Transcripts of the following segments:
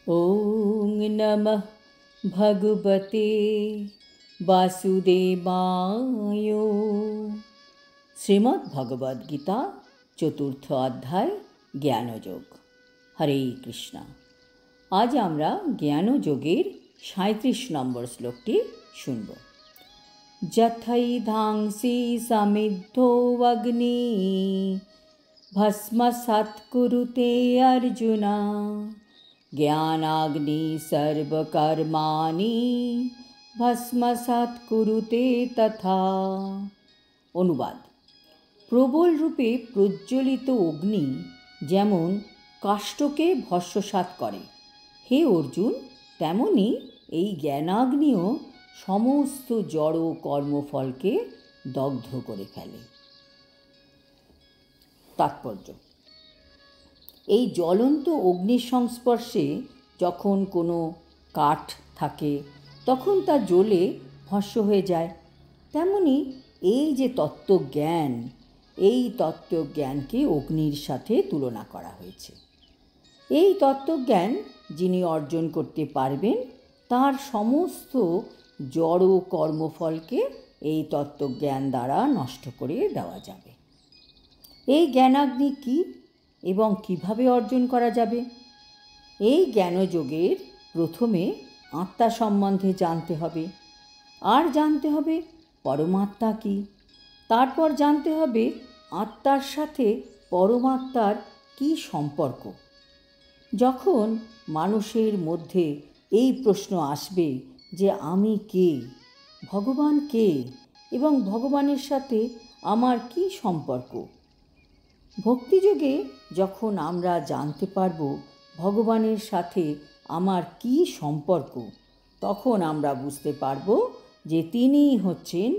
ओं नमः भगवते वासुदेवाय। श्रीमद् भगवद गीता चतुर्थ अध्याय ज्ञानयोग। हरे कृष्णा। आज आमरा ज्ञानयोगेर 37 নম্বর শ্লোকটি শুনব। যথৈধাংসি সমিদ্ধো অগ্নি ভস্মসাৎ কুরুতে अर्जुना জ্ঞানাগ্নি সর্বকর্মাণি ভস্মসাৎ কুরুতে তথা। অনুবাদ: প্রবল রূপে প্রজ্বলিত অগ্নি যেমন কাষ্ঠকে ভস্মসাৎ করে, হে অর্জুন, তেমনি এই জ্ঞানাগ্নিও সমস্ত জড় কর্মফলকে দগ্ধ করে ফেলে। তাৎপর্য: এই জ্বলন্ত অগ্নির সংস্পর্শে যখন কোনো কাঠ থাকে তখন তা জ্বলে ভস্ম হয়ে যায়। তেমনি এই যে তত্ত্বজ্ঞান, এই তত্ত্বজ্ঞানকে অগ্নির সাথে তুলনা করা হয়েছে। এই তত্ত্বজ্ঞান যিনি অর্জন করতে পারবেন তার সমস্ত জড় কর্মফলকে এই তত্ত্বজ্ঞান দ্বারা নষ্ট করে দেওয়া যাবে। এই জ্ঞানাগ্নি কী এবং কিভাবে অর্জন করা যাবে? এই জ্ঞানযোগের প্রথমে আত্মা সম্বন্ধে জানতে হবে, আর জানতে হবে পরমাত্মা কী। তারপর জানতে হবে আত্মার সাথে পরমাত্মার কী সম্পর্ক। যখন মানুষের মধ্যে এই প্রশ্ন আসবে যে আমি কে, ভগবান কে এবং ভগবানের সাথে আমার কী সম্পর্ক, ভক্তিযোগে যখন আমরা জানতে পারব ভগবানের সাথে আমার কী সম্পর্ক, তখন আমরা বুঝতে পারব যে তিনিই হচ্ছেন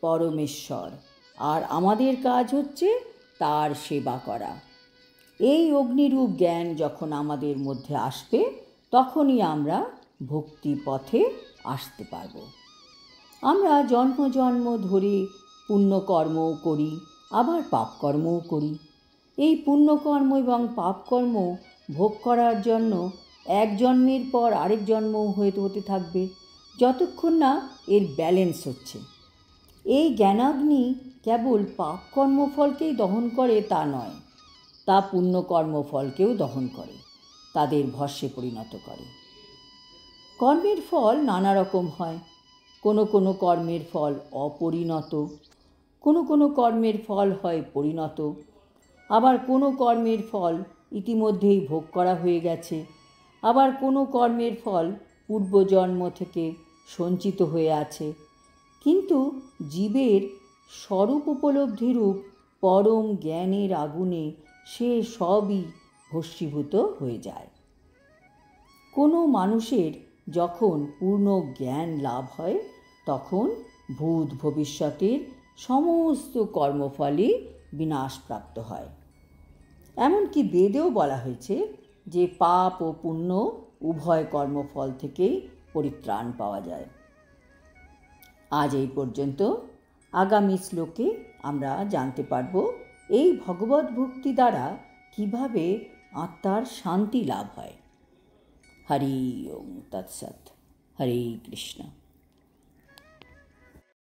পরমেশ্বর, আর আমাদের কাজ হচ্ছে তার সেবা করা। এই অগ্নিরূপ জ্ঞান যখন আমাদের মধ্যে আসবে তখনই আমরা ভক্তি পথে আসতে পারব। আমরা জন্ম জন্ম ধরে পুণ্যকর্মও করি, আবার পাপকর্মও করি। এই পুণ্যকর্ম এবং পাপকর্ম ভোগ করার জন্য এক জন্মের পর আরেক জন্মও হতে থাকবে, যতক্ষণ না এর ব্যালেন্স হচ্ছে। এই জ্ঞানাগ্নি কেবল পাপকর্মফলকেই দহন করে তা নয়, তা পুণ্যকর্মফলকেও দহন করে, তাদের ভস্মে পরিণত করে। কর্মের ফল নানা রকম হয়। কোনো কোনো কর্মের ফল অপরিণত, কোনো কোনো কর্মের ফল হয় পরিণত, আবার কোনো কর্মের ফল ইতিমধ্যেই ভোগ করা হয়ে গেছে, আবার কোনো কর্মের ফল পূর্বজন্ম থেকে সঞ্চিত হয়ে আছে। কিন্তু জীবের স্বরূপ উপলব্ধিরূপ পরম জ্ঞানের আগুনে সে সবই ভস্মীভূত হয়ে যায়। কোনো মানুষের যখন পূর্ণ জ্ঞান লাভ হয় তখন ভূত ভবিষ্যতের সমস্ত কর্মফলই বিনাশপ্রাপ্ত হয়। এমনকি বেদেও বলা হয়েছে যে পাপ ও পুণ্য উভয় কর্মফল থেকেই পরিত্রাণ পাওয়া যায়। আজ এই পর্যন্ত। আগামী শ্লোকে আমরা জানতে পারব এই ভগবত ভক্তি দ্বারা কিভাবে আত্মার শান্তি লাভ হয়। হরি ওম তৎসৎ। হরে কৃষ্ণ।